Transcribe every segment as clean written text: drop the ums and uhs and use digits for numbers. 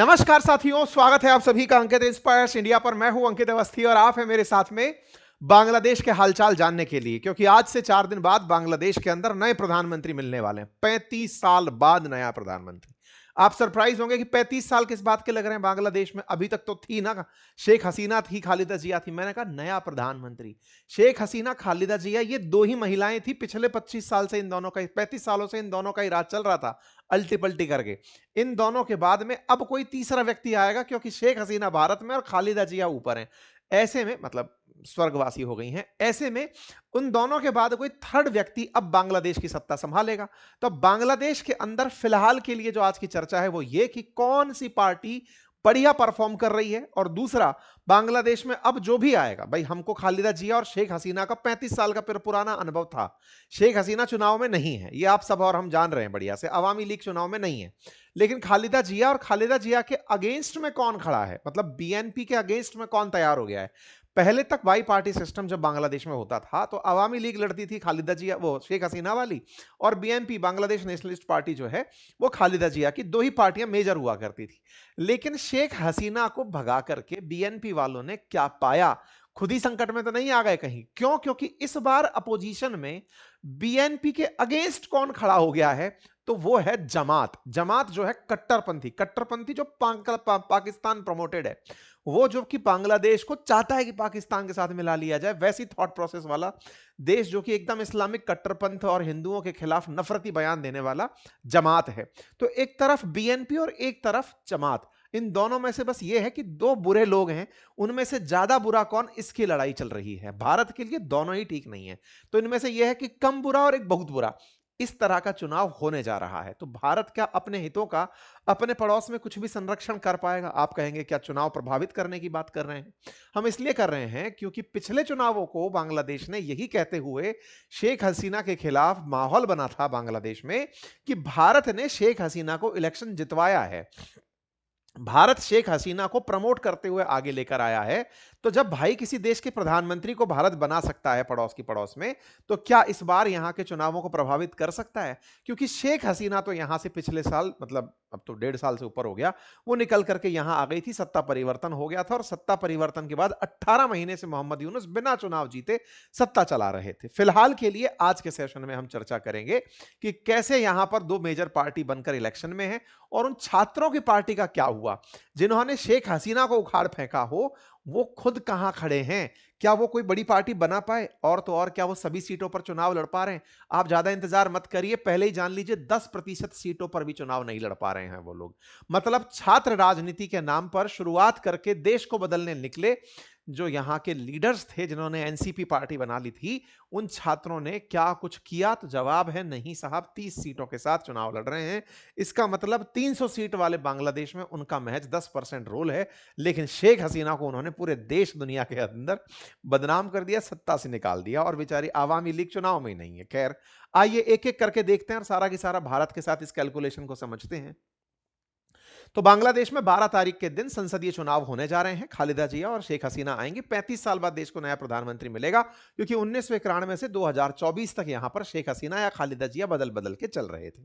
नमस्कार साथियों, स्वागत है आप सभी का अंकित इंस्पायर्स इंडिया पर। मैं हूं अंकित अवस्थी और आप हैं मेरे साथ में बांग्लादेश के हालचाल जानने के लिए, क्योंकि आज से 4 दिन बाद बांग्लादेश के अंदर नए प्रधानमंत्री मिलने वाले हैं। 35 साल बाद नया प्रधानमंत्री। आप सरप्राइज होंगे कि 35 साल किस बात के लग रहे हैं बांग्लादेश में। अभी तक तो थी ना, शेख हसीना थी, खालिदा जिया थी। मैंने कहा नया प्रधानमंत्री शेख हसीना, खालिदा जिया, ये दो ही महिलाएं थी। पिछले 25 साल से इन दोनों का, 35 सालों से इन दोनों का ही राज चल रहा था, अल्टी पल्टी करके। इन दोनों के बाद में अब कोई तीसरा व्यक्ति आएगा, क्योंकि शेख हसीना भारत में और खालिदा जिया ऊपर हैं। ऐसे में मतलब स्वर्गवासी हो गई हैं। ऐसे में उन दोनों के बाद कोई थर्ड व्यक्ति अब बांग्लादेश की सत्ता संभालेगा। तो बांग्लादेश के अंदर फिलहाल के लिए जो आज की चर्चा है वो ये कि कौन सी पार्टी बढ़िया परफॉर्म कर रही है। और दूसरा, बांग्लादेश में अब जो भी आएगा, भाई हमको खालिदा जिया और शेख हसीना का 35 साल का पुराना अनुभव था। शेख हसीना चुनाव में नहीं है, ये आप सब और हम जान रहे हैं बढ़िया से। अवामी लीग चुनाव में नहीं है, लेकिन खालिदा जिया, और खालिदा जिया के अगेंस्ट में कौन खड़ा है, मतलब बीएनपी के अगेंस्ट में कौन तैयार हो गया है। पहले तक बाई पार्टी सिस्टम जब बांग्लादेश में होता था तो अवामी लीग लड़ती थी खालिदा जिया, वो शेख हसीना वाली, और बीएनपी बांग्लादेश नेशनलिस्ट पार्टी जो है वो खालिदा जिया की। दो ही पार्टियां मेजर हुआ करती थी। लेकिन शेख हसीना को भगा करके बीएनपी वालों ने क्या पाया, खुद ही संकट में तो नहीं आ गए कहीं। क्यों? क्योंकि इस बार अपोजिशन में बीएनपी के अगेंस्ट कौन खड़ा हो गया है, तो वो है जमात। जमात जो है कट्टरपंथी, कट्टरपंथी जो पाकिस्तान प्रमोटेड है, वो जो कि बांग्लादेश को चाहता है कि पाकिस्तान के साथ मिला लिया जाए, वैसी थॉट प्रोसेस वाला देश, जो कि एकदम इस्लामिक कट्टरपंथ और हिंदुओं के खिलाफ नफरती बयान देने वाला जमात है। तो एक तरफ बीएनपी और एक तरफ जमात, इन दोनों में से बस ये है कि दो बुरे लोग हैं, उनमें से ज्यादा बुरा कौन, इसकी लड़ाई चल रही है। भारत के लिए दोनों ही ठीक नहीं है, तो इनमें से यह है कि कम बुरा और एक बहुत बुरा, इस तरह का चुनाव होने जा रहा है। तो भारत क्या अपने हितों का अपने पड़ोस में कुछ भी संरक्षण कर पाएगा? आप कहेंगे क्या चुनाव प्रभावित करने की बात कर रहे हैं? हम इसलिए कर रहे हैं क्योंकि पिछले चुनावों को बांग्लादेश ने यही कहते हुए शेख हसीना के खिलाफ माहौल बना था बांग्लादेश में कि भारत ने शेख हसीना को इलेक्शन जितवाया है, भारत शेख हसीना को प्रमोट करते हुए आगे लेकर आया है। तो जब भाई किसी देश के प्रधानमंत्री को भारत बना सकता है पड़ोस की पड़ोस में, तो क्या इस बार यहां के चुनावों को प्रभावित कर सकता है? क्योंकि शेख हसीना तो यहां से पिछले साल, मतलब अब तो 1.5 साल से ऊपर हो गया, वो निकल करके यहां आ गई थी, सत्ता परिवर्तन हो गया था, और सत्ता परिवर्तन के बाद 18 महीने से मोहम्मद यूनुस बिना चुनाव जीते सत्ता चला रहे थे। फिलहाल के लिए आज के सेशन में हम चर्चा करेंगे कि कैसे यहां पर दो मेजर पार्टी बनकर इलेक्शन में है, और उन छात्रों की पार्टी का क्या हुआ जिन्होंने शेख हसीना को उखाड़ फेंका हो, वो खुद कहां खड़े हैं? क्या वो कोई बड़ी पार्टी बना पाए? और तो और क्या वो सभी सीटों पर चुनाव लड़ पा रहे हैं? आप ज्यादा इंतजार मत करिए, पहले ही जान लीजिए 10% सीटों पर भी चुनाव नहीं लड़ पा रहे हैं वो लोग। मतलब छात्र राजनीति के नाम पर शुरुआत करके देश को बदलने निकले जो यहां के लीडर्स थे, जिन्होंने एनसीपी पार्टी बना ली थी, उन छात्रों ने क्या कुछ किया? तो जवाब है नहीं साहब, 30 सीटों के साथ चुनाव लड़ रहे हैं। इसका मतलब 300 सीट वाले बांग्लादेश में उनका महज 10% रोल है। लेकिन शेख हसीना को उन्होंने पूरे देश दुनिया के अंदर बदनाम कर दिया, सत्ता से निकाल दिया, और बेचारी आवामी लीग चुनाव में ही नहीं है। खैर, आइए एक एक करके देखते हैं और सारा की सारा भारत के साथ इस कैलकुलेशन को समझते हैं। तो बांग्लादेश में 12 तारीख के दिन संसदीय चुनाव होने जा रहे हैं। खालिदा जिया और शेख हसीना आएंगे। 35 साल बाद देश को नया प्रधानमंत्री मिलेगा, क्योंकि 1991 से 2024 तक यहां पर शेख हसीना या खालिदा जिया बदल बदल के चल रहे थे।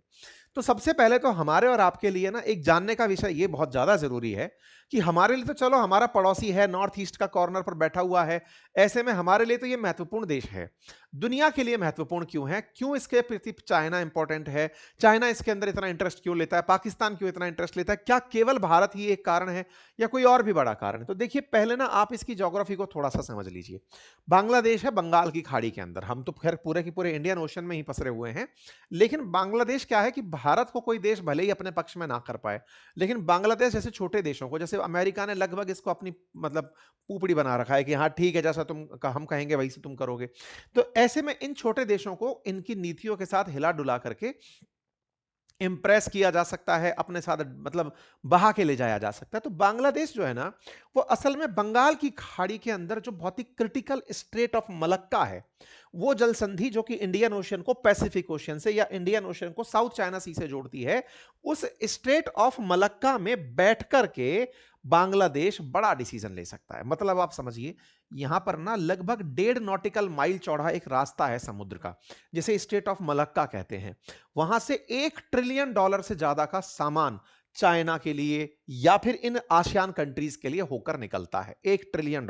तो सबसे पहले तो हमारे और आपके लिए ना एक जानने का विषय ये बहुत ज्यादा जरूरी है कि हमारे लिए तो चलो हमारा पड़ोसी है, नॉर्थ ईस्ट का कॉर्नर पर बैठा हुआ है, ऐसे में हमारे लिए तो ये महत्वपूर्ण देश है। दुनिया के लिए महत्वपूर्ण क्यों है? क्यों इसके प्रति चाइना इंपॉर्टेंट है? चाइना इसके अंदर इतना इंटरेस्ट क्यों लेता है? पाकिस्तान क्यों इतना इंटरेस्ट लेता है? क्या केवल भारत ही एक कारण है या कोई और भी बड़ा कारण है? तो देखिए, पहले ना आप इसकी ज्योग्राफी को थोड़ा सा समझ लीजिए। बांग्लादेश है बंगाल की खाड़ी के अंदर, हम तो खैर पूरे के पूरे इंडियन ओशन में ही पसरे हुए हैं। लेकिन बांग्लादेश क्या है कि भारत को कोई देश भले ही अपने पक्ष में ना कर पाए, लेकिन बांग्लादेश जैसे छोटे देशों को, जैसे अमेरिका ने लगभग इसको अपनी मतलब पुपड़ी बना रखा है कि हाँ ठीक है, जैसा हम कहेंगे वही से तुम करोगे। तो ऐसे में इन छोटे देशों को इनकी नीतियों के साथ हिला डुला करके इंप्रेस किया जा सकता है, अपने साथ मतलब बहा के ले जाया जा सकता है। तो बांग्लादेश जो है ना, वो असल में बंगाल की खाड़ी के अंदर जो बहुत ही क्रिटिकल स्ट्रेट ऑफ मलक्का है, वो जल संधि जो कि इंडियन ओशन को पैसिफिक ओशन से या इंडियन ओशन को साउथ चाइना सी से जोड़ती है, उस स्ट्रेट ऑफ मलक्का में बैठ करके बांग्लादेश बड़ा डिसीजन ले सकता है। मतलब आप समझिए, यहां पर ना लगभग 1.5 नॉटिकल माइल चौड़ा एक रास्ता है समुद्र का, जिसे स्ट्रेट ऑफ मलक्का कहते हैं। वहां से $1 ट्रिलियन से ज्यादा का सामान चाइना के लिए या फिर इन आसियान कंट्रीज के लिए होकर निकलता है। $1 ट्रिलियन,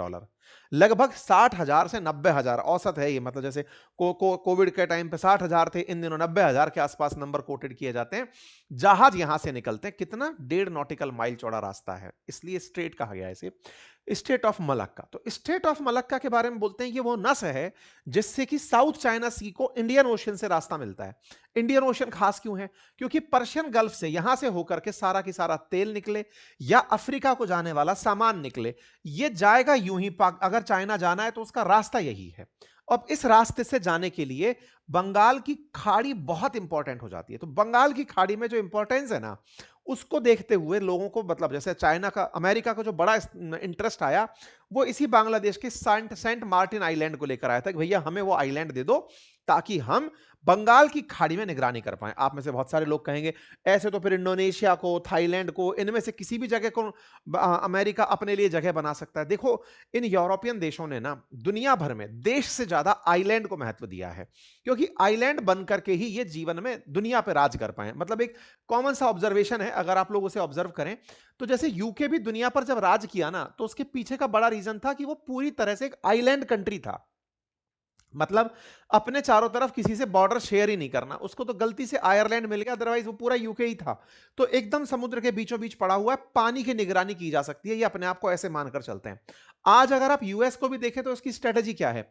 लगभग 60,000 से 90,000 औसत है ये। मतलब जैसे कोविड के टाइम पे 60,000 थे, इन दिनों 90,000 के आसपास नंबर कोटेड किए जाते हैं। जहाज यहां से निकलते हैं, कितना 1.5 नॉटिकल माइल चौड़ा रास्ता है, इसलिए स्ट्रेट कहा गया है इसे, स्टेट ऑफ मलक्का। तो स्टेट ऑफ मलक्का के बारे में बोलते हैं, ये वो नस है जिससे कि साउथ चाइना सी को इंडियन ओशन से रास्ता मिलता है। इंडियन ओशन खास क्यों है? क्योंकि पर्शियन गल्फ से यहां से होकर के सारा की सारा तेल निकले या अफ्रीका को जाने वाला सामान निकले, ये जाएगा यूं ही। अगर चाइना जाना है तो उसका रास्ता यही है। अब इस रास्ते से जाने के लिए बंगाल की खाड़ी बहुत इंपॉर्टेंट हो जाती है। तो बंगाल की खाड़ी में जो इंपॉर्टेंस है ना, उसको देखते हुए लोगों को, मतलब जैसे चाइना का, अमेरिका का जो बड़ा इंटरेस्ट आया, वो इसी बांग्लादेश के सेंट मार्टिन आइलैंड को लेकर आया था कि भैया हमें वो आइलैंड दे दो ताकि हम बंगाल की खाड़ी में निगरानी कर पाए। आप में से बहुत सारे लोग कहेंगे ऐसे तो फिर इंडोनेशिया को, थाईलैंड को, इनमें से किसी भी जगह को अमेरिका अपने लिए जगह बना सकता है। देखो, इन यूरोपियन देशों ने ना दुनिया भर में देश से ज्यादा आइलैंड को महत्व दिया है, क्योंकि आइलैंड बनकर के ही ये जीवन में दुनिया पर राज कर पाए। मतलब एक कॉमन सा ऑब्जर्वेशन है, अगर आप लोग उसे ऑब्जर्व करें तो जैसे यूके भी दुनिया पर जब राज किया ना, तो उसके पीछे का बड़ा रीजन था कि वो पूरी तरह से एक आइलैंड कंट्री था। मतलब अपने चारों तरफ किसी से बॉर्डर शेयर ही नहीं करना। उसको तो गलती से आयरलैंड मिल गया, अदरवाइज वो पूरा यूके ही था। तो एकदम समुद्र के बीचों बीच पड़ा हुआ है, पानी की निगरानी की जा सकती है, ये अपने आप को ऐसे मानकर चलते हैं। आज अगर आप यूएस को भी देखें तो उसकी स्ट्रेटेजी क्या है?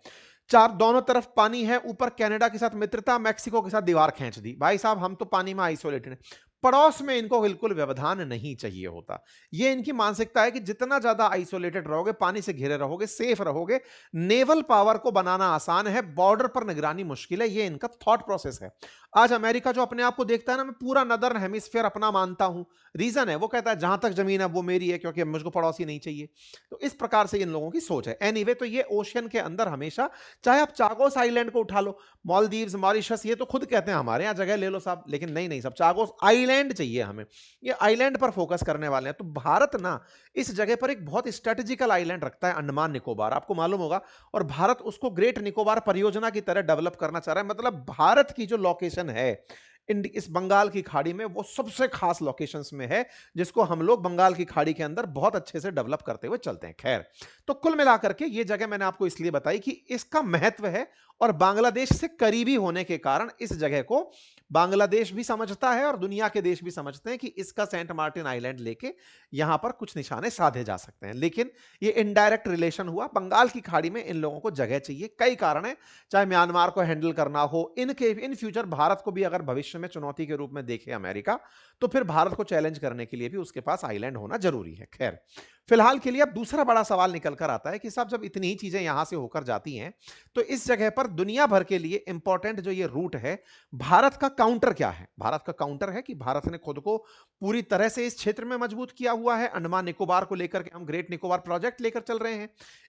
चार दोनों तरफ पानी है, ऊपर कनाडा के साथ मित्रता, मैक्सिको के साथ दीवार खींच दी। भाई साहब, हम तो पानी में आइसोलेटेड हैं। पड़ोस में इनको बिल्कुल व्यवधान नहीं चाहिए होता। ये इनकी मानसिकता है कि जितना ज्यादा आइसोलेटेड रहोगे, पानी से घिरे रहोगे, सेफ रहोगे, नेवल पावर को बनाना आसान है, बॉर्डर पर निगरानी मुश्किल है। ये इनका थॉट प्रोसेस है। आज अमेरिका जो अपने आप को देखता है ना, मैं पूरा नदर्न हेमिस्फीयर अपना मानता हूं, रीजन है वो कहता है जहां तक जमीन है वो मेरी है, क्योंकि मुझको पड़ोसी नहीं चाहिए। तो इस प्रकार से इन लोगों की सोच है। एनीवे, तो ये ओशियन के अंदर हमेशा, चाहे आप चागोस आइलैंड को उठा लो, मालदीव्स, मॉरिशस, ये तो खुद कहते हैं हमारे यहाँ जगह ले लो साहब, लेकिन नहीं नहीं, सब चागोस आइलैंड चाहिए हमें। ये आइलैंड पर फोकस करने वाले हैं। तो भारत ना इस जगह पर एक बहुत स्ट्रेटेजिकल आइलैंड रखता है, अंडमान निकोबार, आपको मालूम होगा। और भारत उसको ग्रेट निकोबार परियोजना की तरह डेवलप करना चाह रहा है। मतलब भारत की जो लोकेशन है इस बंगाल की खाड़ी में, वो सबसे खास लोकेशंस में है, जिसको हम लोग बंगाल की खाड़ी के अंदर बहुत अच्छे से डेवलप करते हुए चलते हैं। खैर, तो कुल मिलाकर के ये जगह मैंने आपको इसलिए बताई कि इसका महत्व है, और बांग्लादेश से करीबी होने के कारण इस जगह को बांग्लादेश भी समझता है और दुनिया के देश भी समझते हैं कि इसका सेंट मार्टिन आइलैंड लेके यहां पर कुछ निशाने साधे जा सकते हैं। लेकिन ये इनडायरेक्ट रिलेशन हुआ। बंगाल की खाड़ी में इन लोगों को जगह चाहिए, कई कारण है। चाहे म्यांमार को हैंडल करना हो, इन फ्यूचर भारत को भी अगर भविष्य में चुनौती के रूप में देखे अमेरिका, तो फिर भारत को चैलेंज करने के लिए भी उसके पास आइलैंड होना जरूरी है। खैर, फिलहाल के लिए अब दूसरा बड़ा सवाल निकल कर आता है कि साहब, जब इतनी ही चीजें यहां से होकर जाती हैं, तो इस जगह पर दुनिया भर के लिए इंपॉर्टेंट जो ये रूट है, भारत का काउंटर क्या है? भारत का काउंटर है कि भारत ने खुद को पूरी तरह से इस क्षेत्र में मजबूत किया हुआ है। अंडमान निकोबार को लेकर के हम ग्रेट निकोबार प्रोजेक्ट लेकर चल रहे हैं।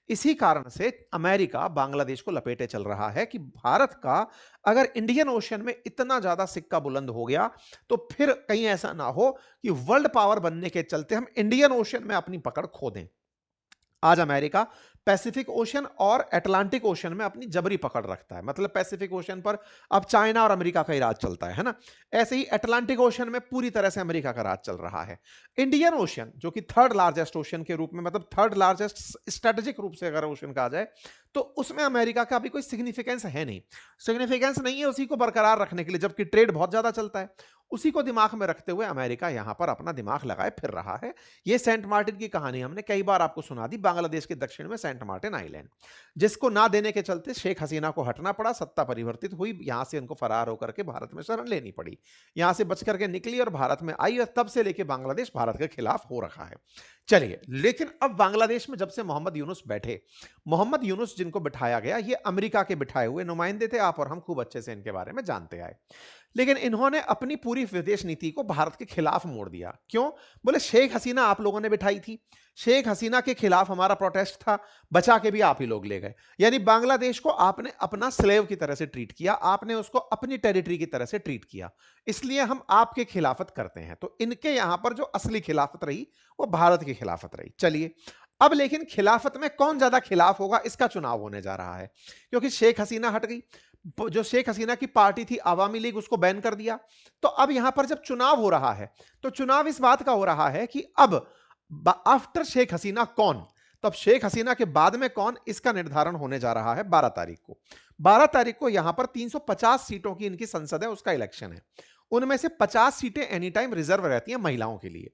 इसी कारण से अमेरिका बांग्लादेश को लपेटे चल रहा है कि भारत का अगर इंडियन ओशन में इतना ज्यादा सिक्का बुलंद हो गया, तो फिर कहीं ऐसा ना हो कि वर्ल्ड पावर बनने के चलते हम इंडियन ओशन में अपनी पकड़ खो दें। आज अमेरिका पैसिफिक ओशन और अटलांटिक ओशन में अपनी जबरी पकड़ रखता है। मतलब पैसिफिक ओशन पर अब चाइना और अमेरिका का ही राज चलता है ना। ऐसे ही अटलांटिक ओशन में पूरी तरह से अमेरिका का राज चल रहा है। इंडियन ओशन, जो कि थर्ड लार्जेस्ट ओशन के रूप में, मतलब थर्ड लार्जेस्ट स्ट्रेटेजिक रूप से अगर ओशन कहा जाए, तो उसमें अमेरिका का भी कोई सिग्निफिकेंस है नहीं। सिग्निफिकेंस नहीं है उसी को बरकरार रखने के लिए, जबकि ट्रेड बहुत ज्यादा चलता है। उसी को दिमाग में रखते हुए अमेरिका यहां पर अपना दिमाग लगाए फिर रहा है। यह सेंट मार्टिन की कहानी हमने कई बार आपको सुना दी। बांग्लादेश के दक्षिण में सेंट मार्टिन आइलैंड, जिसको ना देने के चलते शेख हसीना को हटना पड़ा, सत्ता परिवर्तित हुई, यहां से उनको फरार होकर के भारत में शरण लेनी पड़ी। यहां से बच करके निकली और भारत में आई, और तब से लेके बांग्लादेश भारत के खिलाफ हो रखा है। चलिए, लेकिन अब बांग्लादेश में जब से मोहम्मद यूनुस बैठे, मोहम्मद यूनुस जिनको बिठाया गया, ये अमेरिका के बिठाए हुए नुमाइंदे थे। आप और हम खूब अच्छे से इनके बारे में जानते आए। लेकिन इन्होंने अपनी पूरी विदेश नीति को भारत के खिलाफ मोड़ दिया। क्यों? बोले शेख हसीना आप लोगों ने बिठाई थी, शेख हसीना के खिलाफ हमारा प्रोटेस्ट था, बचा के भी आप ही लोग ले गए। यानी बांग्लादेश को आपने अपना स्लेव की तरह से ट्रीट किया, आपने उसको अपनी टेरिटरी की तरह से ट्रीट किया, इसलिए हम आपके खिलाफत करते हैं। तो इनके यहां पर जो असली खिलाफत रही, वो भारत की खिलाफत रही। चलिए, अब लेकिन खिलाफत में कौन ज्यादा खिलाफ होगा, इसका चुनाव होने जा रहा है। क्योंकि शेख हसीना हट गई, जो शेख हसीना की पार्टी थी आवामी लीग, उसको बैन कर दिया। तो अब यहां पर जब चुनाव हो रहा है तो चुनाव इस बात का हो रहा है कि अब आफ्टर शेख हसीना कौन, तो अब शेख हसीना के बाद में कौन, इसका निर्धारण होने जा रहा है 12 तारीख को। 12 तारीख को यहां पर 350 सीटों की इनकी संसद है, उसका इलेक्शन है। उनमें से 50 सीटें एनी टाइम रिजर्व रहती हैं महिलाओं के लिए।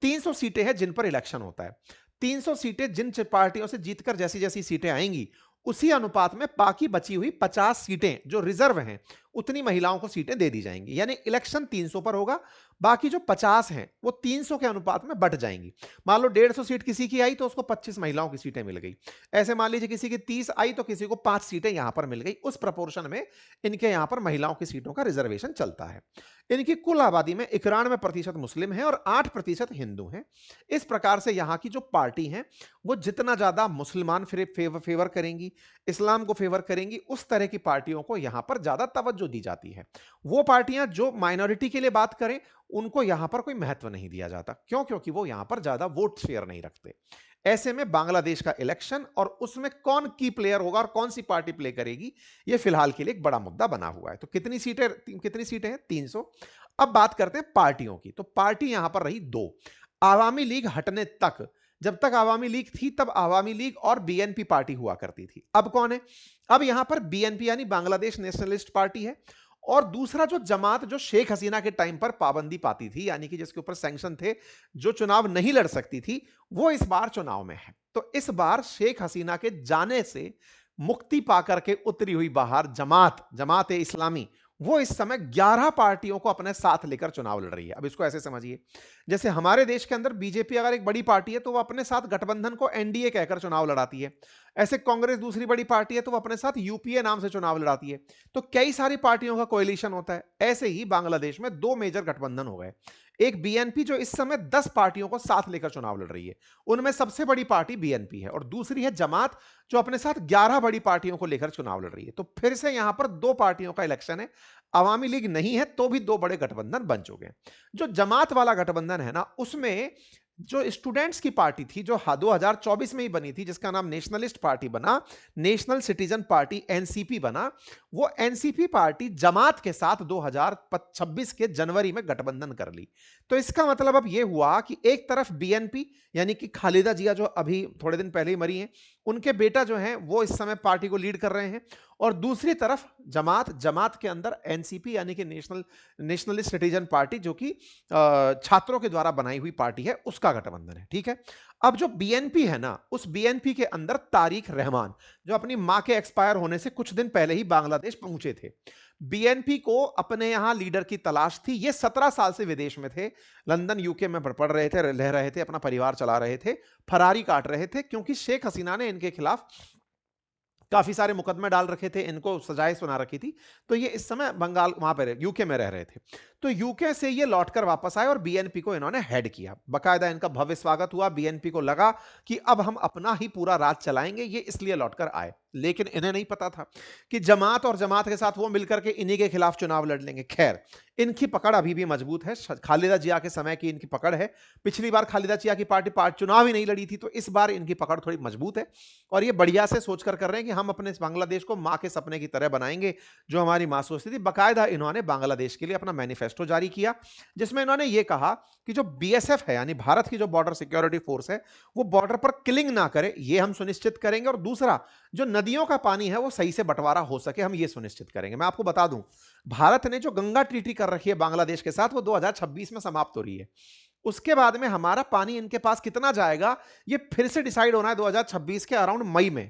300 सीटें हैं जिन पर इलेक्शन होता है। 300 सीटें जिन पार्टियों से जीतकर जैसी जैसी सीटें आएंगी उसी अनुपात में बाकी बची हुई 50 सीटें जो रिजर्व हैं उतनी महिलाओं को सीटें दे दी जाएंगी। यानी इलेक्शन 300 पर होगा, बाकी जो 50 हैं वो 300 के अनुपात में बट जाएंगी। मान लो 150 सीट किसी की आई तो उसको 25 महिलाओं की सीटें मिल गई। ऐसे मान लीजिए किसी की 30 आई तो किसी को 5 सीटें यहां पर मिल गई। उस प्रपोर्शन में इनके यहां पर महिलाओं की सीटों का रिजर्वेशन चलता है। इनकी कुल आबादी में 91% मुस्लिम है और 8% हिंदू हैं। इस प्रकार से यहां की जो पार्टी है वो जितना ज्यादा मुसलमान फेवर करेंगी, इस्लाम को फेवर करेंगी, उस तरह की पार्टियों को यहां पर ज्यादा तवज्जो दी जाती है। वो पार्टियां जो माइनॉरिटी के लिए बात करें उनको यहां पर कोई महत्व नहीं दिया जाता। क्यों? क्योंकि वो यहां पर ज्यादा वोट शेयर नहीं रखते। ऐसे में बांग्लादेश का इलेक्शन और उसमें कौन की प्लेयर होगा और कौन सी पार्टी प्ले करेगी, यह फिलहाल के लिए एक बड़ा मुद्दा बना हुआ है। तो कितनी सीटें हैं? 300। अब बात करते हैं पार्टियों की। तो पार्टी यहां पर रही दो। आवामी लीग हटने तक, जब तक आवामी लीग थी तब आवामी लीग और बीएनपी पार्टी हुआ करती थी। अब कौन है? अब यहां पर बीएनपी यानी बांग्लादेश नेशनलिस्ट पार्टी है। और दूसरा जो जमात जो शेख हसीना के टाइम पर पाबंदी पाती थी, यानी कि जिसके ऊपर सैंक्शन थे, जो चुनाव नहीं लड़ सकती थी, वो इस बार चुनाव में है। तो इस बार शेख हसीना के जाने से मुक्ति पाकर के उतरी हुई बाहर जमात ए इस्लामी, वो इस समय 11 पार्टियों को अपने साथ लेकर चुनाव लड़ रही है। अब इसको ऐसे समझिए, जैसे हमारे देश के अंदर बीजेपी अगर एक बड़ी पार्टी है तो वो अपने साथ गठबंधन को एनडीए कहकर चुनाव लड़ाती है। ऐसे कांग्रेस दूसरी बड़ी पार्टी है तो वो अपने साथ यूपीए नाम से चुनाव लड़ाती है। तो कई सारी पार्टियों का कोएलिशन होता है। ऐसे ही बांग्लादेश में दो मेजर गठबंधन हो गए। एक बीएनपी जो इस समय 10 पार्टियों को साथ लेकर चुनाव लड़ रही है, उनमें सबसे बड़ी पार्टी बीएनपी है, और दूसरी है जमात जो अपने साथ 11 बड़ी पार्टियों को लेकर चुनाव लड़ रही है। तो फिर से यहां पर दो पार्टियों का इलेक्शन है। आवामी लीग नहीं है तो भी दो बड़े गठबंधन बन चुके हैं। जो जमात वाला गठबंधन है ना, उसमें जो स्टूडेंट्स की पार्टी थी जो 2024 में ही बनी थी, जिसका नाम नेशनलिस्ट पार्टी बना, नेशनल सिटीजन पार्टी एनसीपी बना, वो एनसीपी पार्टी जमात के साथ 2026 के जनवरी में गठबंधन कर ली। तो इसका मतलब अब यह हुआ कि एक तरफ बीएनपी यानी कि खालिदा जिया जो अभी थोड़े दिन पहले ही मरी हैं, उनके बेटा जो हैं वो इस समय पार्टी को लीड कर रहे हैं, और दूसरी तरफ जमात के अंदर एनसीपी यानी कि नेशनलिस्ट सिटीजन पार्टी जो कि छात्रों के द्वारा बनाई हुई पार्टी है, उसका गठबंधन है। ठीक है। अब जो बीएनपी है ना, उस बीएनपी के अंदर तारिक रहमान जो अपनी मां के एक्सपायर होने से कुछ दिन पहले ही बांग्लादेश पहुंचे थे। बीएनपी को अपने यहां लीडर की तलाश थी। ये 17 साल से विदेश में थे, लंदन यूके में पढ़ रहे थे, रह रहे थे, अपना परिवार चला रहे थे, फरारी काट रहे थे, क्योंकि शेख हसीना ने इनके खिलाफ काफी सारे मुकदमे डाल रखे थे, इनको सजाएं सुना रखी थी। तो ये इस समय बंगाल वहां पर यूके में रह रहे थे। तो यूके से ये लौटकर वापस आए और बीएनपी को इन्होंने हेड किया। बकायदा इनका भव्य स्वागत हुआ। बीएनपी को लगा कि अब हम अपना ही पूरा राज चलाएंगे, ये इसलिए लौटकर आए। लेकिन इन्हें नहीं पता था कि जमात और जमात के साथ वो मिलकर के इन्हीं के खिलाफ चुनाव लड़ लेंगे। खैर, इनकी पकड़ अभी भी मजबूत है। खालिदा जिया के समय की इनकी पकड़ है। पिछली बार खालिदा जिया की पार्टी चुनाव ही नहीं लड़ी थी, तो इस बार इनकी पकड़ थोड़ी मजबूत है और ये बढ़िया से सोचकर कर रहे हैं कि हम अपने बांग्लादेश को मां के सपने की तरह बनाएंगे, जो हमारी मां सोचती थी। बाकायदा इन्होंने बांग्लादेश के लिए अपना मैनिफेस्टो जारी किया, जिसमें इन्होंने ये कहा कि जो बीएसएफ है यानी भारत की जो बॉर्डर सिक्योरिटी फोर्स है, वो बॉर्डर पर किलिंग ना करे, ये हम सुनिश्चित करेंगे। और दूसरा, जो नदियों का पानी है वो सही से बंटवारा हो सके, हम ये सुनिश्चित करेंगे। मैं आपको बता दूं, भारत ने जो गंगा ट्रीटी कर रखी है बांग्लादेश के साथ, वो 2026 में समाप्त हो रही है। उसके बाद में हमारा पानी इनके पास कितना जाएगा, ये फिर से डिसाइड होना है 2026 के अराउंड मई में।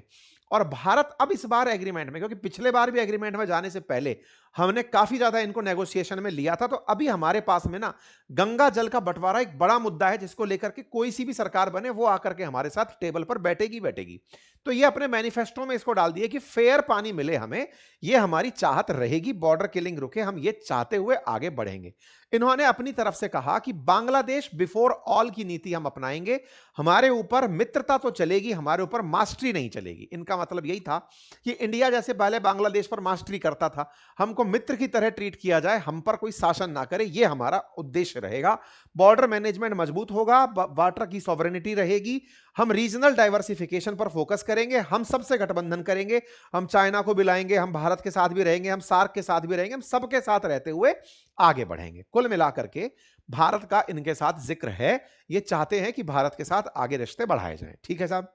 और भारत अब इस बार एग्रीमेंट में, क्योंकि पिछले बार भी एग्रीमेंट में जाने से पहले हमने काफी ज्यादा इनको नेगोशिएशन में लिया था, तो अभी हमारे पास में ना गंगा जल का बंटवारा एक बड़ा मुद्दा है, जिसको लेकर के कोई सी भी सरकार बने वो आकर के हमारे साथ टेबल पर बैठेगी। तो ये अपने मैनिफेस्टो में इसको डाल दिए कि फेयर पानी मिले हमें, ये हमारी चाहत रहेगी, बॉर्डर किलिंग रुके, हम ये चाहते हुए आगे बढ़ेंगे। इन्होंने अपनी तरफ से कहा कि बांग्लादेश बिफोर ऑल की नीति हम अपनाएंगे, हमारे ऊपर मित्रता तो चलेगी, हमारे ऊपर मास्टरी नहीं चलेगी। इनका मतलब यही था कि इंडिया जैसे पहले बांग्लादेश पर मास्टरी करता था, हमको हमको मित्र की तरह ट्रीट किया जाए, हम पर कोई शासन ना करे, ये हमारा उद्देश्य रहेगा। बॉर्डर मैनेजमेंट मजबूत होगा, वाटर की सॉवरेनिटी रहेगी, हम रीजनल डाइवर्सिफिकेशन पर फोकस करेंगे, हम सबसे गठबंधन करेंगे, हम चाइना को बुलाएंगे, हम भारत के साथ भी रहेंगे, हम सार्क के साथ भी रहेंगे, हम सबके साथ रहते हुए आगे बढ़ेंगे। कुल मिलाकर के भारत का इनके साथ जिक्र है, ये चाहते हैं कि भारत के साथ आगे रिश्ते बढ़ाए जाएं। ठीक है साहब।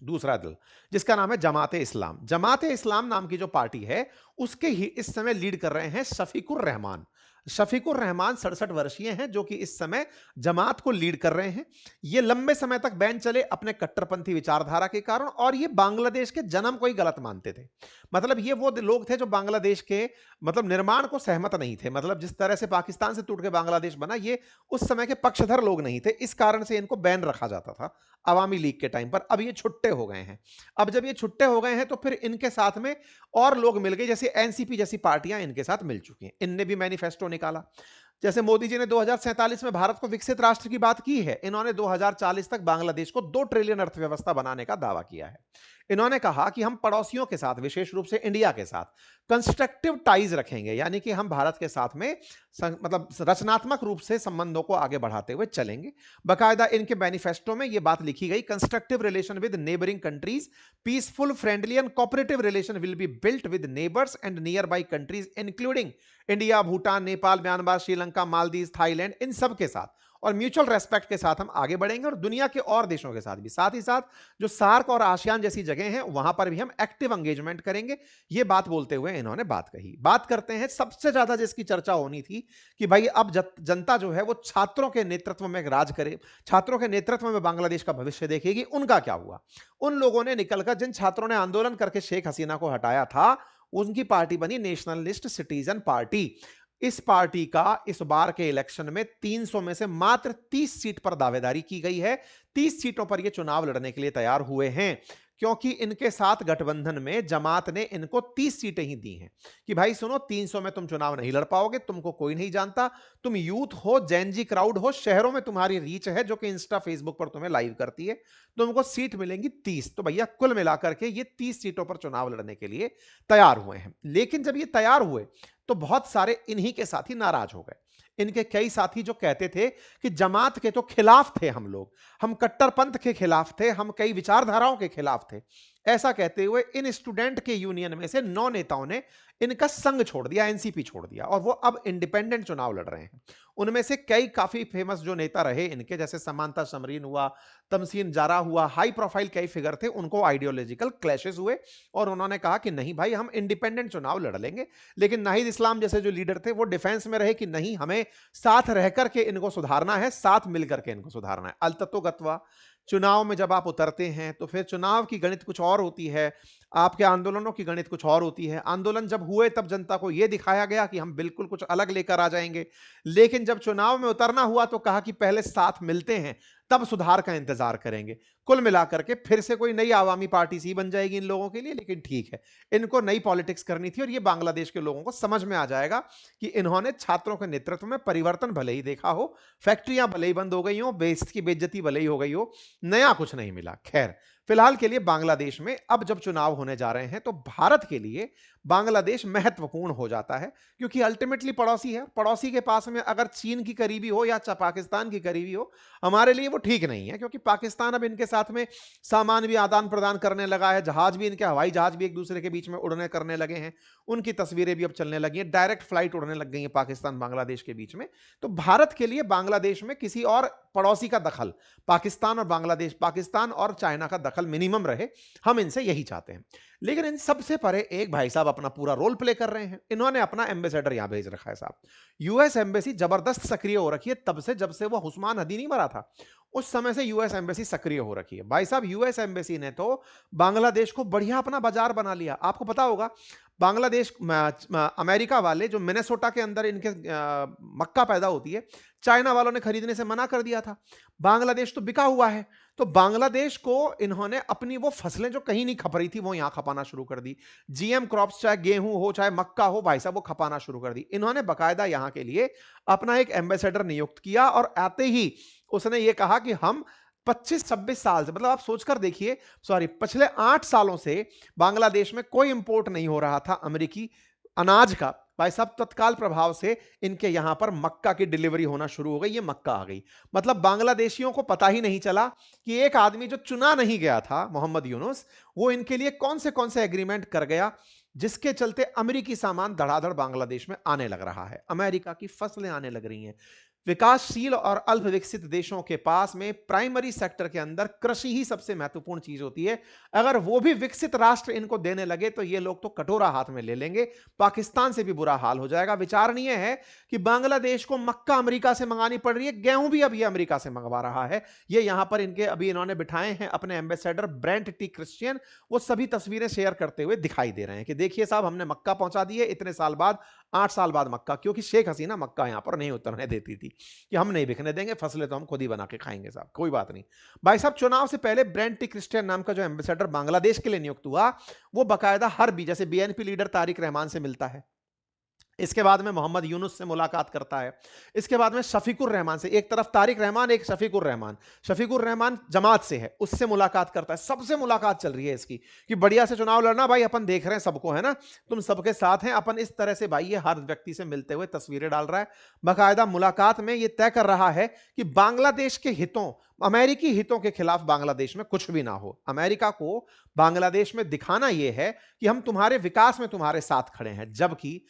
दूसरा दल जिसका नाम है जमाते इस्लाम, जमाते इस्लाम नाम की जो पार्टी है उसके ही इस समय लीड कर रहे हैं शफीकुर रहमान। शफीकुर रहमान 67 वर्षीय हैं जो कि इस समय जमात को लीड कर रहे हैं। ये लंबे समय तक बैन चले अपने कट्टरपंथी विचारधारा के कारण, और ये बांग्लादेश के जन्म को ही गलत मानते थे। मतलब ये वो लोग थे जो बांग्लादेश के मतलब निर्माण को सहमत नहीं थे। मतलब जिस तरह से पाकिस्तान से टूट के बांग्लादेश बना, ये उस समय के पक्षधर लोग नहीं थे, इस कारण से इनको बैन रखा जाता था अवामी लीग के टाइम पर। अब ये छुट्टे हो गए हैं। अब जब ये छुट्टे हो गए हैं तो फिर इनके साथ में और लोग मिल गए, जैसे एनसीपी जैसी पार्टियां इनके साथ मिल चुकी हैं। इनने भी मैनिफेस्टो निकाला। जैसे मोदी जी ने 2047 में भारत को विकसित राष्ट्र की बात की है, इन्होंने 2040 तक बांग्लादेश को 2 ट्रिलियन अर्थव्यवस्था बनाने का दावा किया है। इन्होंने कहा कि हम पड़ोसियों के साथ, विशेष रूप से इंडिया के साथ कंस्ट्रक्टिव टाइज रखेंगे, यानी कि हम भारत के साथ में मतलब रचनात्मक रूप से संबंधों को आगे बढ़ाते हुए चलेंगे। बाकायदा इनके मैनिफेस्टो में यह बात लिखी गई, constructive relation with neighbouring countries, peaceful, friendly and cooperative relation will be built with neighbours and nearby countries including India, Bhutan, Nepal, Myanmar, Sri Lanka, Maldives, Thailand, इन सब के साथ और म्यूचुअल रेस्पेक्ट के साथ हम आगे बढ़ेंगे, और दुनिया के और देशों के साथ भी। साथ ही साथ जो सार्क और आसियान जैसी जगह हैं वहां पर भी हम एक्टिव एंगेजमेंट करेंगे। ये बात बोलते हुए इन्होंने बात कही। बात करते हैं सबसे ज्यादा जिसकी चर्चा होनी थी कि भाई अब जनता जो है वो छात्रों के नेतृत्व में राज करे, छात्रों के नेतृत्व में बांग्लादेश का भविष्य देखेगी। उनका क्या हुआ? उन लोगों ने निकलकर, जिन छात्रों ने आंदोलन करके शेख हसीना को हटाया था, उनकी पार्टी बनी नेशनलिस्ट सिटीजन पार्टी। इस पार्टी का इस बार के इलेक्शन में 300 में से मात्र 30 सीट पर दावेदारी की गई है। 30 सीटों पर ये चुनाव लड़ने के लिए तैयार हुए हैं, क्योंकि इनके साथ गठबंधन में जमात ने इनको 30 सीटें ही दी हैं कि भाई सुनो, 300 में तुम चुनाव नहीं लड़ पाओगे, तुमको कोई नहीं जानता, तुम यूथ हो, जैनजी क्राउड हो, शहरों में तुम्हारी रीच है जो कि इंस्टा फेसबुक पर तुम्हें लाइव करती है, तुमको सीट मिलेंगी 30। तो भैया कुल मिलाकर के ये 30 सीटों पर चुनाव लड़ने के लिए तैयार हुए हैं। लेकिन जब ये तैयार हुए तो बहुत सारे इन्हीं के साथी नाराज हो गए। इनके कई साथी जो कहते थे कि जमात के तो खिलाफ थे हम लोग, हम कट्टरपंथ के खिलाफ थे, हम कई विचारधाराओं के खिलाफ थे, ऐसा कहते हुए इन स्टूडेंट के यूनियन में से 9 नेताओं ने इनका संघ छोड़ दिया, एनसीपी छोड़ दिया, और वो अब इंडिपेंडेंट चुनाव लड़ रहे हैं। उनमें से कई काफी फेमस जो नेता रहे इनके, जैसे समांता समरीन हुआ, तमसीन जारा हुआ, हाई प्रोफाइल कई फिगर थे, उनको आइडियोलॉजिकल क्लैशेस हुए और उन्होंने कहा कि नहीं भाई, हम इंडिपेंडेंट चुनाव लड़ लेंगे। लेकिन नाहिद इस्लाम जैसे जो लीडर थे वो डिफेंस में रहे कि नहीं, हमें साथ रह करके इनको सुधारना है, साथ मिलकर के इनको सुधारना है। अलतत्वगत्वा चुनाव में जब आप उतरते हैं तो फिर चुनाव की गणित कुछ और होती है, आपके आंदोलनों की गणित कुछ और होती है। आंदोलन जब हुए तब जनता को यह दिखाया गया कि हम बिल्कुल कुछ अलग लेकर आ जाएंगे, लेकिन जब चुनाव में उतरना हुआ तो कहा कि पहले साथ मिलते हैं, तब सुधार का इंतजार करेंगे। कुल मिलाकर के फिर से कोई नई आवामी पार्टी सी बन जाएगी इन लोगों के लिए, लेकिन ठीक है, इनको नई पॉलिटिक्स करनी थी और ये बांग्लादेश के लोगों को समझ में आ जाएगा कि इन्होंने छात्रों के नेतृत्व में परिवर्तन भले ही देखा हो, फैक्ट्रियां भले ही बंद हो गई हो, की बेइज्जती भले ही हो गई हो, नया कुछ नहीं मिला। खैर, फिलहाल के लिए बांग्लादेश में अब जब चुनाव होने जा रहे हैं तो भारत के लिए बांग्लादेश महत्वपूर्ण हो जाता है, क्योंकि अल्टीमेटली पड़ोसी है। पड़ोसी के पास में अगर चीन की करीबी हो या पाकिस्तान की करीबी हो, हमारे लिए वो ठीक नहीं है, क्योंकि पाकिस्तान अब इनके साथ में सामान भी आदान प्रदान करने लगा है, जहाज भी, इनके हवाई जहाज भी एक दूसरे के बीच में उड़ने करने लगे हैं, उनकी तस्वीरें भी अब चलने लगी हैं, डायरेक्ट फ्लाइट उड़ने लग गई है पाकिस्तान बांग्लादेश के बीच में। तो भारत के लिए बांग्लादेश में किसी और पड़ोसी का दखल, पाकिस्तान और बांग्लादेश, पाकिस्तान और चाइना का दखल मिनिमम रहे, हम इनसे यही चाहते हैं। लेकिन इन सबसे परे एक भाई साहब अपना पूरा रोल प्ले कर रहे हैं। इन्होंने अपना एम्बेसडर यहां भेज रखा है साहब। यूएस एम्बेसी जबरदस्त सक्रिय हो रखी है तब से, जब से वो उस्मान हदी नहीं मरा था, उस समय से यूएस एम्बेसी सक्रिय हो रखी है भाई साहब। यूएस एम्बेसी ने तो बांग्लादेश को बढ़िया अपना बाजार बना लिया। आपको पता होगा, बांग्लादेश, अमेरिका वाले जो मिनेसोटा के अंदर इनके मक्का पैदा होती है, चाइना वालों ने खरीदने से मना कर दिया था। बांग्लादेश तो बिका हुआ है, तो बांग्लादेश को इन्होंने अपनी वो फसलें जो कहीं नहीं खप रही थी वो यहां खपाना शुरू कर दी। जीएम क्रॉप्स, चाहे गेहूं हो चाहे मक्का हो, भाई साहब वो खपाना शुरू कर दी। इन्होंने बकायदा यहां के लिए अपना एक एम्बेसडर नियुक्त किया और आते ही उसने ये कहा कि हम 25-26 साल से, मतलब आप सोचकर देखिए, सॉरी, पिछले 8 सालों से बांग्लादेश में कोई इंपोर्ट नहीं हो रहा था अमेरिकी अनाज का, भाई साहब तत्काल प्रभाव से इनके यहां पर मक्का की डिलीवरी होना शुरू हो गई। ये मक्का आ गई। मतलब बांग्लादेशियों को पता ही नहीं चला कि एक आदमी जो चुना नहीं गया था, मोहम्मद यूनुस, वो इनके लिए कौन से एग्रीमेंट कर गया, जिसके चलते अमेरिकी सामान धड़ाधड़ बांग्लादेश में आने लग रहा है। अमेरिका की फसलें आने लग रही हैं। विकासशील और अल्प विकसित देशों के पास में प्राइमरी सेक्टर के अंदर कृषि ही सबसे महत्वपूर्ण चीज होती है। अगर वो भी विकसित राष्ट्र इनको देने लगे तो ये लोग तो कटोरा हाथ में ले लेंगे। पाकिस्तान से भी बुरा हाल हो जाएगा। विचारणीय है कि बांग्लादेश को मक्का अमेरिका से मंगानी पड़ रही है, गेहूं भी अब ये अमेरिका से मंगवा रहा है। ये यहां पर इनके अभी इन्होंने बिठाए हैं अपने एम्बेसडर ब्रेंट टी क्रिश्चियन। वो सभी तस्वीरें शेयर करते हुए दिखाई दे रहे हैं कि देखिए साहब, हमने मक्का पहुंचा दी है इतने साल बाद, 8 साल बाद मक्का, क्योंकि शेख हसीना मक्का यहां पर नहीं उतरने देती थी कि हम नहीं बिकने देंगे, फसलें तो हम खुद ही बना के खाएंगे साहब, कोई बात नहीं। भाई साहब, चुनाव से पहले ब्रेंट टी क्रिश्चियन नाम का जो एम्बेसडर बांग्लादेश के लिए नियुक्त हुआ, वो बाकायदा हर भी, जैसे बीएनपी लीडर तारिक रहमान से मिलता है, इसके बाद में मोहम्मद यूनुस से मुलाकात करता है, इसके बाद में शफीकुर रहमान से, एक तरफ तारिक रहमान, एक शफीकुर रहमान, शफीकुर रहमान जमात से है, उससे मुलाकात करता है। सबसे मुलाकात चल रही है इसकी कि बढ़िया से चुनाव लड़ना भाई, अपन देख रहे हैं सबको, है ना, तुम सबके साथ हैं अपन। इस तरह से भाई ये हर व्यक्ति से मिलते हुए तस्वीरें डाल रहा है। बाकायदा मुलाकात में ये तय कर रहा है कि बांग्लादेश के हितों, अमेरिकी हितों के खिलाफ बांग्लादेश में कुछ भी ना हो। अमेरिका को बांग्लादेश में दिखाना यह है कि हम तुम्हारे विकास में तुम्हारे साथ खड़े हैं। जबकि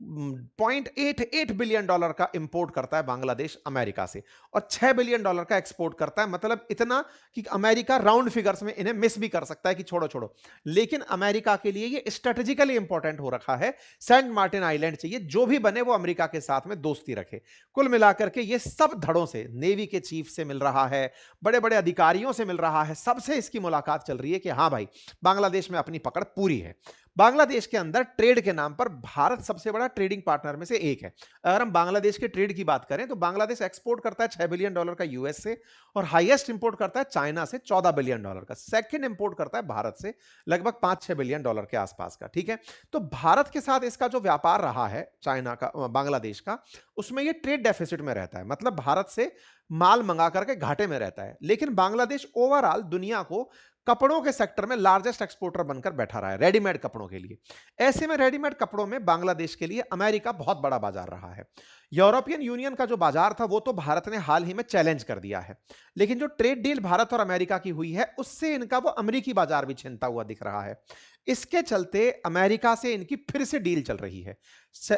$0.88 बिलियन का इंपोर्ट करता है बांग्लादेश अमेरिका से, और $6 बिलियन का एक्सपोर्ट करता है। मतलब इतना कि अमेरिका राउंड फिगर्स में इन्हें मिस भी कर सकता है कि छोड़ो छोड़ो, लेकिन अमेरिका के लिए ये स्ट्रेटेजिकली इंपॉर्टेंट हो रखा है। सेंट मार्टिन आइलैंड चाहिए, जो भी बने वो अमेरिका के साथ में दोस्ती रखे। कुल मिलाकर के ये सब धड़ों से, नेवी के चीफ से मिल रहा है, बड़े बड़े अधिकारियों से मिल रहा है, सबसे इसकी मुलाकात चल रही है कि हाँ भाई, बांग्लादेश में अपनी पकड़ पूरी है। बांग्लादेश के अंदर ट्रेड के नाम पर भारत सबसे बड़ा ट्रेडिंग पार्टनर में से एक है। अगर हम बांग्लादेश के ट्रेड की बात करें तो बांग्लादेश एक्सपोर्ट करता है $6 बिलियन का यूएस से, और हाईएस्ट इंपोर्ट करता है चाइना से $14 बिलियन का। सेकंड इंपोर्ट करता है भारत से लगभग $5-6 बिलियन के आसपास का। ठीक है, तो भारत के साथ इसका जो व्यापार रहा है चाइना का, बांग्लादेश का, उसमें ये ट्रेड डेफिसिट में रहता है। मतलब भारत से माल मंगा करके घाटे में रहता है। लेकिन बांग्लादेश ओवरऑल दुनिया को कपड़ों के सेक्टर में लार्जेस्ट एक्सपोर्टर बनकर बैठा रहा है, रेडीमेड कपड़ों के लिए। ऐसे में रेडीमेड कपड़ों में बांग्लादेश के लिए अमेरिका बहुत बड़ा बाजार रहा है। यूरोपियन यूनियन का जो बाजार था वो तो भारत ने हाल ही में चैलेंज कर दिया है, लेकिन जो ट्रेड डील भारत और अमेरिका की हुई है उससे इनका वो अमेरिकी बाजार भी छिनता हुआ दिख रहा है। इसके चलते अमेरिका से इनकी फिर से डील चल रही है।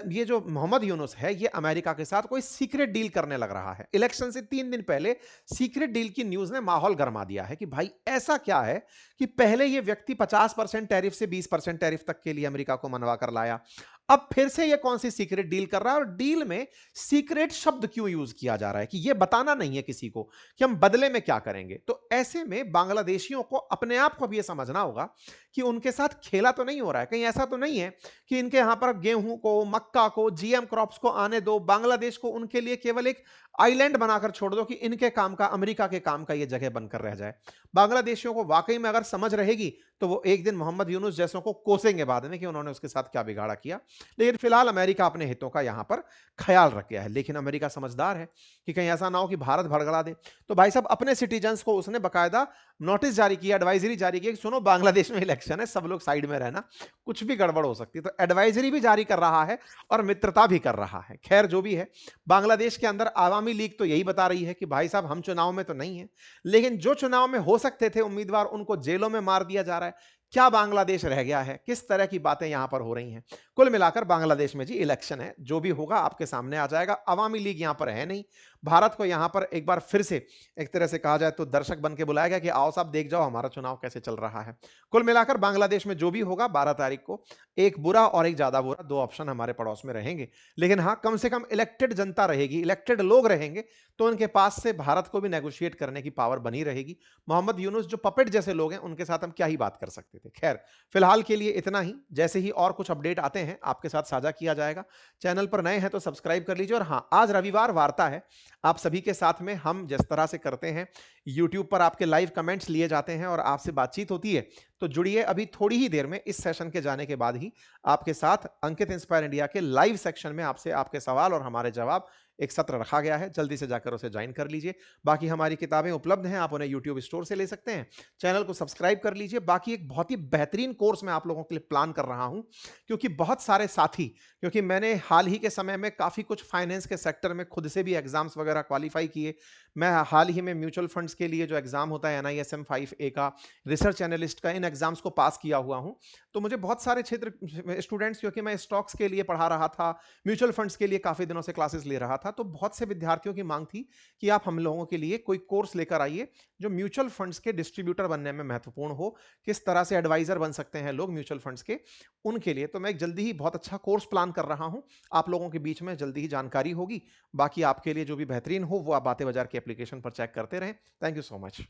ये जो मोहम्मद यूनुस है, ये अमेरिका के साथ कोई सीक्रेट डील करने लग रहा है। इलेक्शन से 3 दिन पहले सीक्रेट डील की न्यूज ने माहौल गरमा दिया है कि भाई ऐसा क्या है कि पहले ये व्यक्ति 50% टैरिफ से 20% टैरिफ तक के लिए अमेरिका को मनवा कर लाया, अब फिर से ये कौन सी सीक्रेट डील कर रहा है, और डील में सीक्रेट शब्द क्यों यूज किया जा रहा है कि ये बताना नहीं है किसी को कि हम बदले में क्या करेंगे। तो ऐसे में बांग्लादेशियों को अपने आप को भी ये समझना होगा कि उनके साथ खेला तो नहीं हो रहा है। कहीं ऐसा तो नहीं है कि इनके यहां पर गेहूं को, मक्का को, जीएम क्रॉप्स को आने दो, बांग्लादेश को उनके लिए केवल एक आइलैंड बनाकर छोड़ दो कि इनके काम का, अमेरिका के काम का ये जगह बनकर रह जाए। बांग्लादेशियों को वाकई में अगर समझ रहेगी तो वो एक दिन मोहम्मद यूनुस जैसों को कोसेंगे बाद में कि उन्होंने उसके साथ क्या बिगाड़ा किया। लेकिन फिलहाल अमेरिका अपने हितों का यहां पर ख्याल रख गया है। लेकिन अमेरिका समझदार है कि कहीं ऐसा ना हो कि भारत भड़बड़ा दे। तो भाई साहब, अपने सिटीजन्स को उसने बकायदा नोटिस जारी किया, एडवाइजरी जारी की कि सुनो, बांग्लादेश में इलेक्शन है, सब लोग साइड में रहना, कुछ भी गड़बड़ हो सकती है। तो एडवाइजरी भी जारी कर रहा है और मित्रता भी कर रहा है। खैर जो भी है, बांग्लादेश के अंदर आवामी लीग तो यही बता रही है कि भाई साहब, हम चुनाव में तो नहीं है, लेकिन जो चुनाव में हो सकते थे उम्मीदवार, उनको जेलों में मार दिया जा रहा है। क्या बांग्लादेश रह गया है? किस तरह की बातें यहां पर हो रही हैं। कुल मिलाकर बांग्लादेश में जी इलेक्शन है, जो भी होगा आपके सामने आ जाएगा। अवामी लीग यहां पर है नहीं। भारत को यहां पर एक बार फिर से, एक तरह से कहा जाए तो, दर्शक बन के बुलाया गया कि आओ साहब देख जाओ हमारा चुनाव कैसे चल रहा है। कुल मिलाकर बांग्लादेश में जो भी होगा 12 तारीख को, एक बुरा और एक ज्यादा बुरा, दो ऑप्शन हमारे पड़ोस में रहेंगे। लेकिन हाँ, कम से कम इलेक्टेड जनता रहेगी, इलेक्टेड लोग रहेंगे, तो उनके पास से भारत को भी नेगोशिएट करने की पावर बनी रहेगी। मोहम्मद यूनुस जो पपेट जैसे लोग हैं, उनके साथ हम क्या ही बात कर सकते थे। खैर, फिलहाल के लिए इतना ही। जैसे ही और कुछ अपडेट आते हैं आपके साथ साझा किया जाएगा। चैनल पर नए हैं तो सब्सक्राइब कर लीजिए। और हाँ, आज रविवार वार्ता है आप सभी के साथ में। हम जिस तरह से करते हैं, यूट्यूब पर आपके लाइव कमेंट्स लिए जाते हैं और आपसे बातचीत होती है, तो जुड़िए। अभी थोड़ी ही देर में इस सेशन के जाने के बाद ही आपके साथ अंकित इंस्पायर इंडिया के लाइव सेक्शन में आपसे आपके सवाल और हमारे जवाब एक सत्र रखा गया है, जल्दी से जाकर उसे ज्वाइन कर लीजिए। बाकी हमारी किताबें उपलब्ध हैं, आप उन्हें यूट्यूब स्टोर से ले सकते हैं। चैनल को सब्सक्राइब कर लीजिए। बाकी एक बहुत ही बेहतरीन कोर्स मैं आप लोगों के लिए प्लान कर रहा हूं, क्योंकि बहुत सारे साथी, क्योंकि मैंने हाल ही के समय में काफ़ी कुछ फाइनेंस के सेक्टर में खुद से भी एग्ज़ाम्स वगैरह क्वालिफ़ाई किए। मैं हाल ही में म्यूचुअल फंड्स के लिए जो एग्ज़ाम होता है NISM 5A का, रिसर्च एनालिस्ट का, इन एग्ज़ाम्स को पास किया हुआ हूँ। तो मुझे बहुत सारे क्षेत्र स्टूडेंट्स, क्योंकि मैं स्टॉक्स के लिए पढ़ा रहा था, म्यूचुअल फंड्स के लिए काफ़ी दिनों से क्लासेस ले रहा था, तो बहुत से विद्यार्थियों की माँग थी कि आप हम लोगों के लिए कोई कोर्स लेकर आइए, जो म्यूचुअल फंड्स के डिस्ट्रीब्यूटर बनने में महत्वपूर्ण हो, किस तरह से एडवाइज़र बन सकते हैं लोग म्यूचुअल फंड्स के, उनके लिए। तो मैं एक जल्दी ही बहुत अच्छा कोर्स प्लान कर रहा हूँ, आप लोगों के बीच में जल्दी ही जानकारी होगी। बाकी आपके लिए जो भी बेहतरीन हो, वो आप बातें बाज़ार की एप्लीकेशन पर चेक करते रहें। Thank you so much.